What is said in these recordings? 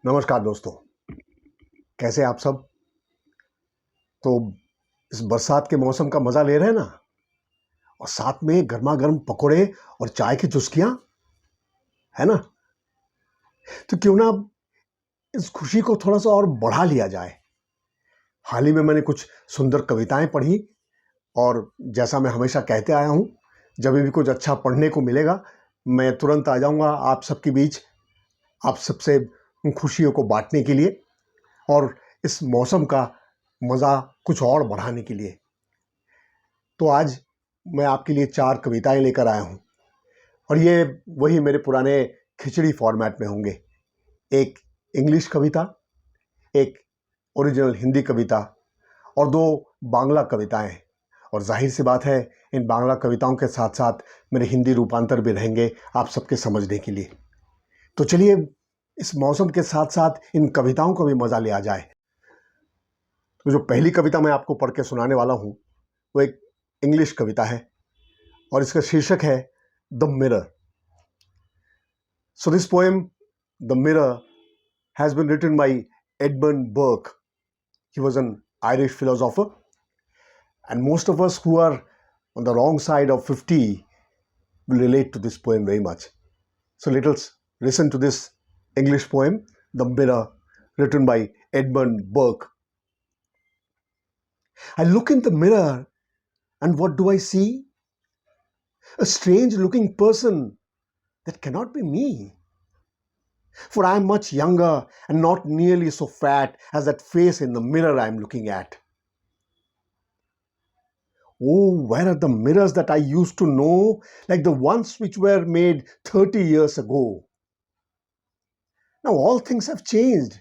नमस्कार दोस्तों, कैसे आप सब। तो इस बरसात के मौसम का मज़ा ले रहे हैं ना, और साथ में गर्मा गर्म पकोड़े और चाय की चुस्कियां, है ना। तो क्यों ना इस खुशी को थोड़ा सा और बढ़ा लिया जाए। हाल ही में मैंने कुछ सुंदर कविताएं पढ़ी, और जैसा मैं हमेशा कहते आया हूं, जब भी कुछ अच्छा पढ़ने को मिलेगा मैं तुरंत आ जाऊंगा आप सबके बीच, आप सबसे उन खुशियों को बांटने के लिए और इस मौसम का मज़ा कुछ और बढ़ाने के लिए। तो आज मैं आपके लिए 4 कविताएं लेकर आया हूं, और ये वही मेरे पुराने खिचड़ी फॉर्मेट में होंगे। एक इंग्लिश कविता, एक ओरिजिनल हिंदी कविता और 2 बांग्ला कविताएं। और जाहिर सी बात है, इन बांग्ला कविताओं के साथ साथ मेरे हिंदी रूपांतर भी रहेंगे आप सबके समझने के लिए। तो चलिए इस मौसम के साथ साथ इन कविताओं का भी मज़ा लिया जाए। तो जो पहली कविता मैं आपको पढ़ के सुनाने वाला हूँ वो एक इंग्लिश कविता है, और इसका शीर्षक है the mirror. So this poem, The Mirror, has been written by Edmund Burke. He was an Irish philosopher, and most of us who are on the wrong side of 50 will relate to this poem very much. So let us listen to this English poem, The Mirror, written by Edmund Burke. I look in the mirror, and what do I see? A strange-looking person that cannot be me. For I am much younger and not nearly so fat as that face in the mirror I am looking at. Oh, where are the mirrors that I used to know, like the ones which were made 30 years ago? Now all things have changed,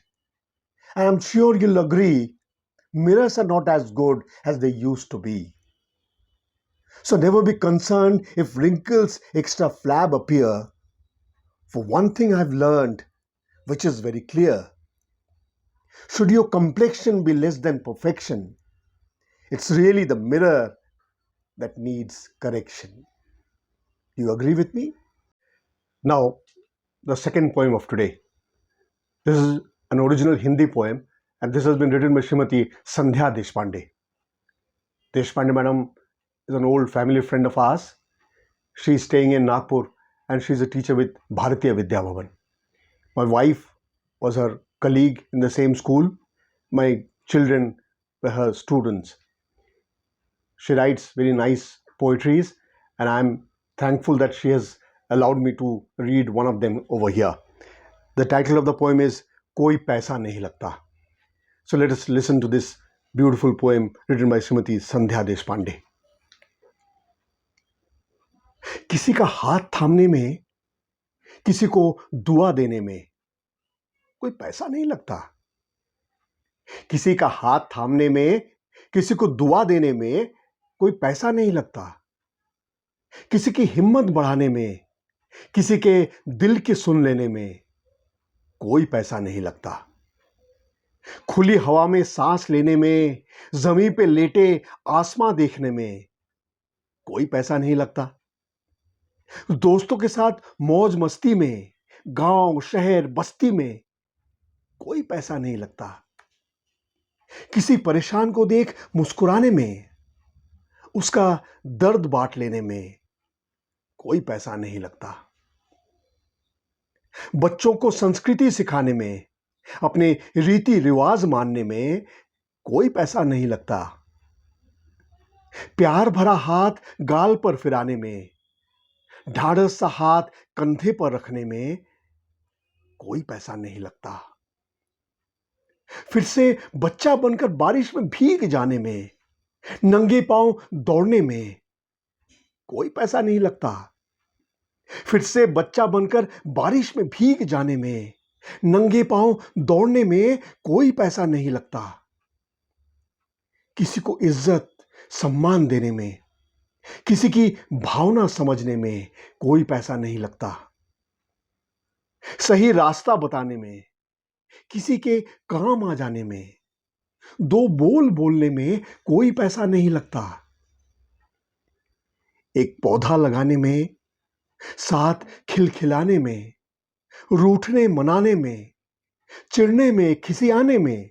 and I'm sure you'll agree, mirrors are not as good as they used to be. So never be concerned if wrinkles extra flab appear. For one thing I've learned, which is very clear. Should your complexion be less than perfection, it's really the mirror that needs correction. Do you agree with me? Now, the second poem of today. This is an original Hindi poem, and this has been written by Srimati Sandhya Deshpande. Deshpande madam is an old family friend of ours. She is staying in Nagpur, and she is a teacher with Bharatiya Vidya Bhavan. My wife was her colleague in the same school. My children were her students. She writes very nice poetries, and I'm thankful that she has allowed me to read one of them over here. The title of the poem is Koi Paisa Nahi Lagta. So let us listen to this beautiful poem written by Srimati Sandhya Deshpande. किसी का हाथ थामने में, किसी को दुआ देने में कोई पैसा नहीं लगता. किसी का हाथ थामने में, किसी को दुआ देने में कोई पैसा नहीं लगता. किसी की हिम्मत बढ़ाने में, किसी के दिल की सुन लेने में कोई पैसा नहीं लगता. खुली हवा में सांस लेने में, जमीन पे लेटे आसमां देखने में कोई पैसा नहीं लगता. दोस्तों के साथ मौज मस्ती में, गांव शहर बस्ती में कोई पैसा नहीं लगता. किसी परेशान को देख मुस्कुराने में, उसका दर्द बांट लेने में कोई पैसा नहीं लगता. बच्चों को संस्कृति सिखाने में, अपने रीति रिवाज मानने में कोई पैसा नहीं लगता. प्यार भरा हाथ गाल पर फिराने में, ढाढ़स सा हाथ कंधे पर रखने में कोई पैसा नहीं लगता. फिर से बच्चा बनकर बारिश में भीग जाने में, नंगे पांव दौड़ने में कोई पैसा नहीं लगता. फिर से बच्चा बनकर बारिश में भीग जाने में, नंगे पांव दौड़ने में कोई पैसा नहीं लगता. किसी को इज्जत सम्मान देने में, किसी की भावना समझने में कोई पैसा नहीं लगता. सही रास्ता बताने में, किसी के काम आ जाने में, 2 बोल बोलने में कोई पैसा नहीं लगता. एक पौधा लगाने में, साथ खिलखिलाने में, रूठने मनाने में चिढ़ने में, खिसियाने में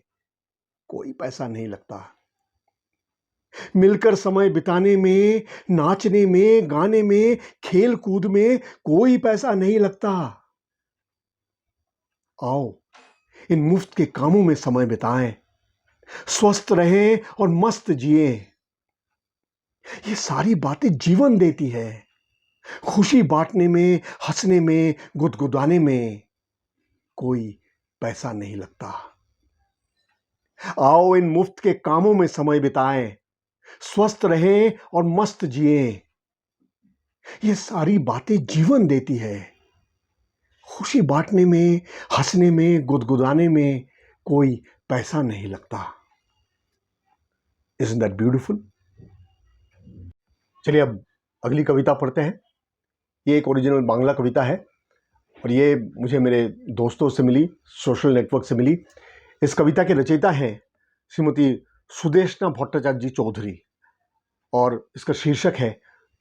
कोई पैसा नहीं लगता। मिलकर समय बिताने में, नाचने में, गाने में, खेल कूद में कोई पैसा नहीं लगता। आओ इन मुफ्त के कामों में समय बिताएं, स्वस्थ रहें और मस्त जिए। ये सारी बातें जीवन देती है। खुशी बांटने में, हंसने में, गुदगुदाने में कोई पैसा नहीं लगता। आओ इन मुफ्त के कामों में समय बिताएं, स्वस्थ रहें और मस्त जिए। ये सारी बातें जीवन देती है। खुशी बांटने में, हंसने में, गुदगुदाने में कोई पैसा नहीं लगता। Isn't that beautiful? चलिए अब अगली कविता पढ़ते हैं। ये एक ओरिजिनल बांग्ला कविता है और ये मुझे मेरे दोस्तों से मिली, सोशल नेटवर्क से मिली। इस कविता के रचयिता हैं श्रीमती सुदेशना भट्टाचार्य जी चौधरी और इसका शीर्षक है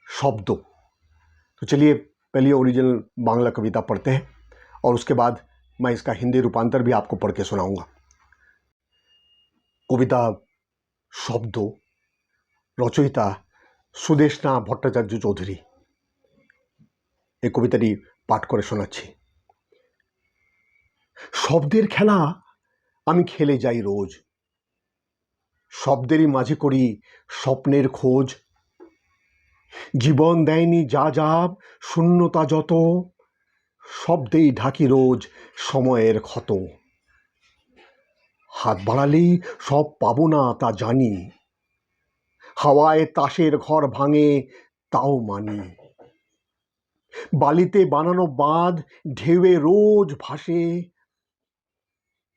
शब्दों। तो चलिए पहले ओरिजिनल बांग्ला कविता पढ़ते हैं और उसके बाद मैं इसका हिंदी रूपांतर भी आपको पढ़ के सुनाऊंगा। कविता शब्दों, रचयिता সুদেশনা ভট্টাচার্য চৌধুরী। এই কবিতাটি পাঠ করে শোনাচ্ছি। শব্দের খেলা আমি খেলে যাই রোজ, শব্দেরই মাঝে করি স্বপ্নের খোঁজ। জীবন দেয়নি যা যাব শূন্যতা যত, শব্দেই ঢাকি রোজ সময়ের ক্ষত। হাত বাড়ালেই সব পাবো না তা জানি, হাওয়ায় তাসের ঘর ভাঙে তাও মানি। বালিতে বানানো বাঁধ ঢেউয়ে রোজ ভাসে,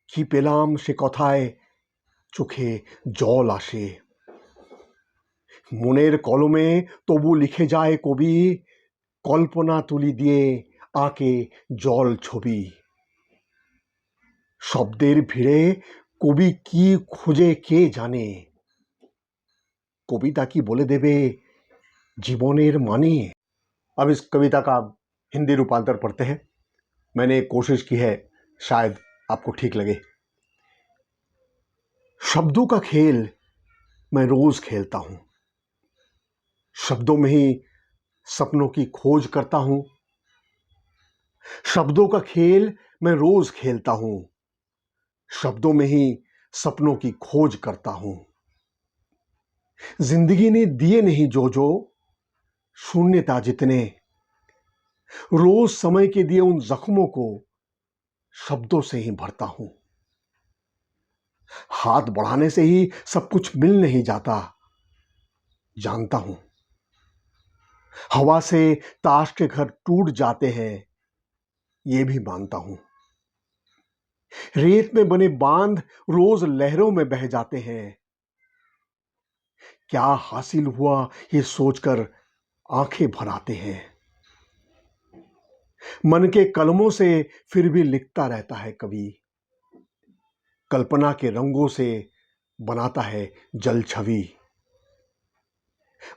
কি পেলাম সে কথায় চোখে জল আসে। মনের কলমে তবু লিখে যায় কবি, কল্পনা তুলি দিয়ে আঁকে জল ছবি। শব্দের ভিড়ে কবি কি খুঁজে কে জানে, कविता की बोले देवे जीवनेर माने। अब इस कविता का हिंदी रूपांतर पढ़ते हैं। मैंने कोशिश की है, शायद आपको ठीक लगे। शब्दों का खेल मैं रोज खेलता हूं, शब्दों में ही सपनों की खोज करता हूं। शब्दों का खेल मैं रोज खेलता हूं, शब्दों में ही सपनों की खोज करता हूं। जिंदगी ने दिए नहीं जो जो शून्यता जितने, रोज समय के दिए उन जख्मों को शब्दों से ही भरता हूं। हाथ बढ़ाने से ही सब कुछ मिल नहीं जाता, जानता हूं। हवा से ताश के घर टूट जाते हैं, ये भी मानता हूं। रेत में बने बांध रोज लहरों में बह जाते हैं, क्या हासिल हुआ ये सोचकर आंखें भर आते हैं। मन के कलमों से फिर भी लिखता रहता है कवि, कल्पना के रंगों से बनाता है जल छवि।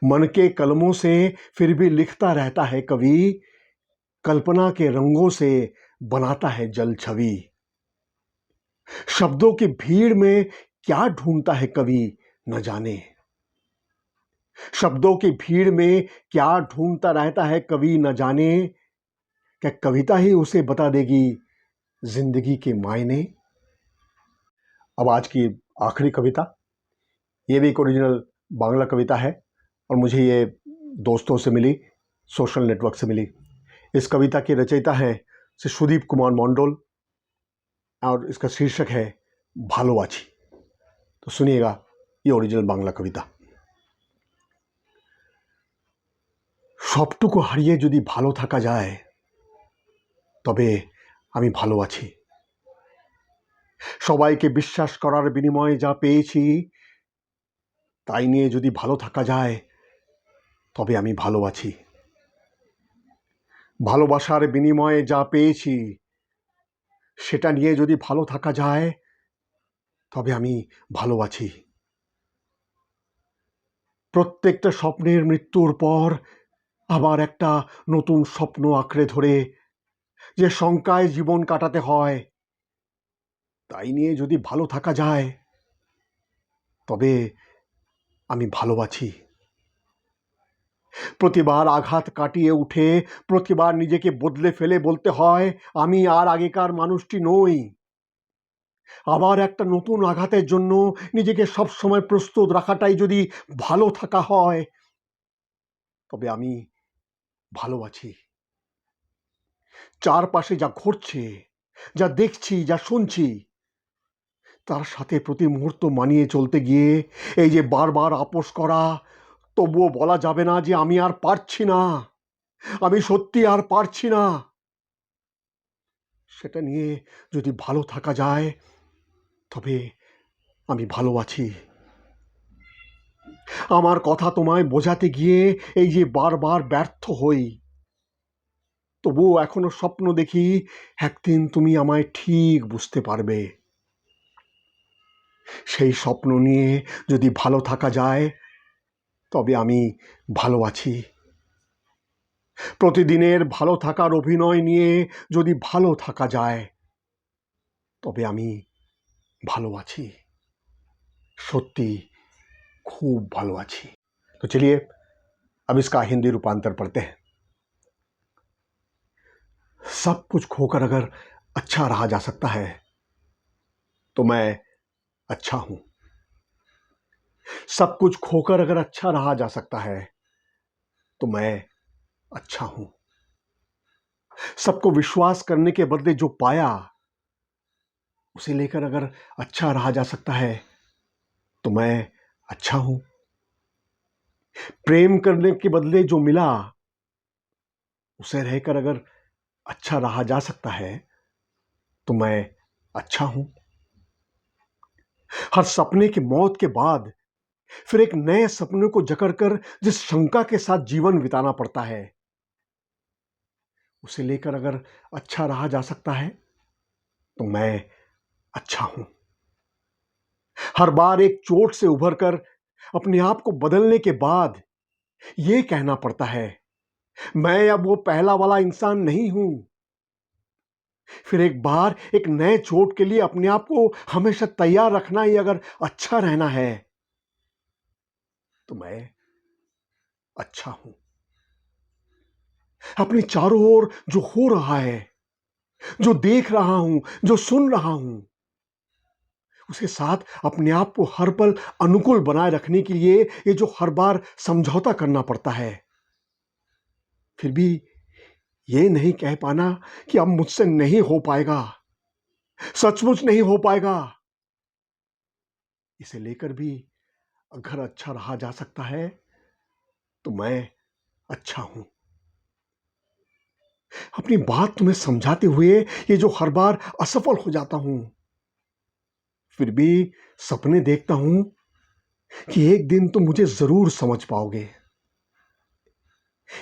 मन के कलमों से फिर भी लिखता रहता है कवि, कल्पना के रंगों से बनाता है जल छवि। शब्दों की भीड़ में क्या ढूंढता है कवि न जाने, शब्दों की भीड़ में क्या ढूंढता रहता है कवि न जाने। क्या कविता ही उसे बता देगी जिंदगी के मायने। अब आज की आखिरी कविता, ये भी एक ओरिजिनल बांग्ला कविता है और मुझे ये दोस्तों से मिली, सोशल नेटवर्क से मिली। इस कविता के रचयिता हैं श्री सुदीप कुमार मंडल और इसका शीर्षक है भालोबाची। तो सुनिएगा ये ओरिजिनल बांग्ला कविता। সবটুকু হারিয়ে যদি ভালো থাকা যায় তবে আমি ভালো আছি। সবাইকে বিশ্বাস করার বিনিময়ে যা পেয়েছি তাই নিয়ে যদি ভালো থাকা যায় তবে আমি ভালো আছি। ভালোবাসার বিনিময়ে যা পেয়েছি সেটা নিয়ে যদি ভালো থাকা যায় তবে আমি ভালো আছি। প্রত্যেকটা স্বপ্নের মৃত্যুর পর আবার একটা নতুন স্বপ্ন আঁকড়ে ধরে যে শঙ্কায় জীবন কাটাতে হয়, তাই নিয়ে যদি ভালো থাকা যায় তবে আমি ভালো আছি। প্রতিবার আঘাত কাটিয়ে উঠে প্রতিবার নিজেকে বদলে ফেলে বলতে হয় আমি আর আগেকার মানুষটি নই। আবার একটা নতুন আঘাতের জন্য নিজেকে সবসময় প্রস্তুত রাখাটাই যদি ভালো থাকা হয় তবে আমি ভালো আছি। চারপাশে যা ঘটছে, যা দেখছি, যা শুনছি, তার সাথে প্রতি মুহূর্ত মানিয়ে চলতে গিয়ে এই যে বারবার আপোষ করা, তবুও বলা যাবে না যে আমি আর পারছি না, আমি সত্যি আর পারছি না। সেটা নিয়ে যদি ভালো থাকা যায় তবে আমি ভালো আছি। আমার কথা তোমায় বোঝাতে গিয়ে এই যে বারবার ব্যর্থ হই, তবুও এখনো স্বপ্ন দেখি একদিন তুমি আমায় ঠিক বুঝতে পারবে। সেই স্বপ্ন নিয়ে যদি ভালো থাকা যায় তবে আমি ভালো আছি। প্রতিদিনের ভালো থাকার অভিনয় নিয়ে যদি ভালো থাকা যায় তবে আমি ভালো আছি, সত্যি खूब भालो आछी। तो चलिए अब इसका हिंदी रूपांतर पढ़ते हैं। सब कुछ खोकर अगर अच्छा रहा जा सकता है तो मैं अच्छा हूं। सब कुछ खोकर अगर अच्छा रहा जा सकता है तो मैं अच्छा हूं। सबको विश्वास करने के बदले जो पाया उसे लेकर अगर अच्छा रहा जा सकता है तो मैं अच्छा हूं। प्रेम करने के बदले जो मिला उसे रहकर अगर अच्छा रहा जा सकता है तो मैं अच्छा हूं। हर सपने की मौत के बाद फिर एक नए सपने को जकड़कर जिस शंका के साथ जीवन बिताना पड़ता है उसे लेकर अगर अच्छा रहा जा सकता है तो मैं अच्छा हूं। हर बार एक चोट से उभरकर अपने आप को बदलने के बाद यह कहना पड़ता है मैं अब वो पहला वाला इंसान नहीं हूं। फिर एक बार एक नए चोट के लिए अपने आप को हमेशा तैयार रखना ही अगर अच्छा रहना है तो मैं अच्छा हूं। अपने चारों ओर जो हो रहा है, जो देख रहा हूं, जो सुन रहा हूं, उसके साथ अपने आप को हर पल अनुकूल बनाए रखने के लिए ये जो हर बार समझौता करना पड़ता है, फिर भी ये नहीं कह पाना कि अब मुझसे नहीं हो पाएगा, सचमुच नहीं हो पाएगा, इसे लेकर भी अगर अच्छा रहा जा सकता है तो मैं अच्छा हूं। अपनी बात तुम्हें समझाते हुए ये जो हर बार असफल हो जाता हूं, फिर भी सपने देखता हूं कि एक दिन तुम मुझे जरूर समझ पाओगे।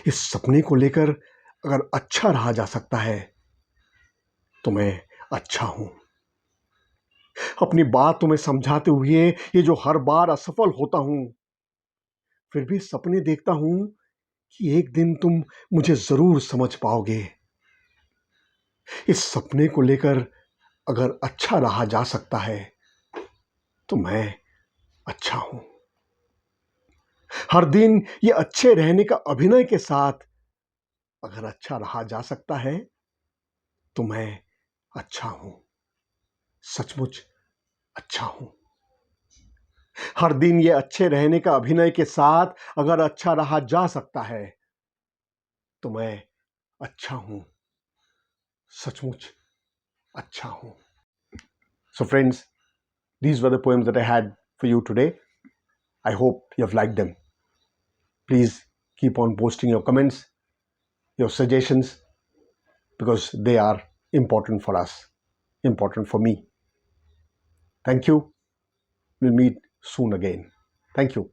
इस सपने को लेकर अगर अच्छा रहा जा सकता है तो मैं अच्छा हूं। अपनी बात तुम्हें समझाते हुए ये जो हर बार असफल होता हूं, फिर भी सपने देखता हूं कि एक दिन तुम मुझे जरूर समझ पाओगे। इस सपने को लेकर अगर अच्छा रहा जा सकता है तो मैं अच्छा हूं। हर दिन ये अच्छे रहने का अभिनय के साथ अगर अच्छा रहा जा सकता है तो मैं अच्छा हूं, सचमुच अच्छा हूं। हर दिन ये अच्छे रहने का अभिनय के साथ अगर अच्छा रहा जा सकता है तो मैं अच्छा हूं, सचमुच अच्छा हूं। So friends, these were the poems that I had for you today. I hope you have liked them. Please keep on posting your comments, your suggestions, because they are important for us, important for me. Thank you. We'll meet soon again. Thank you.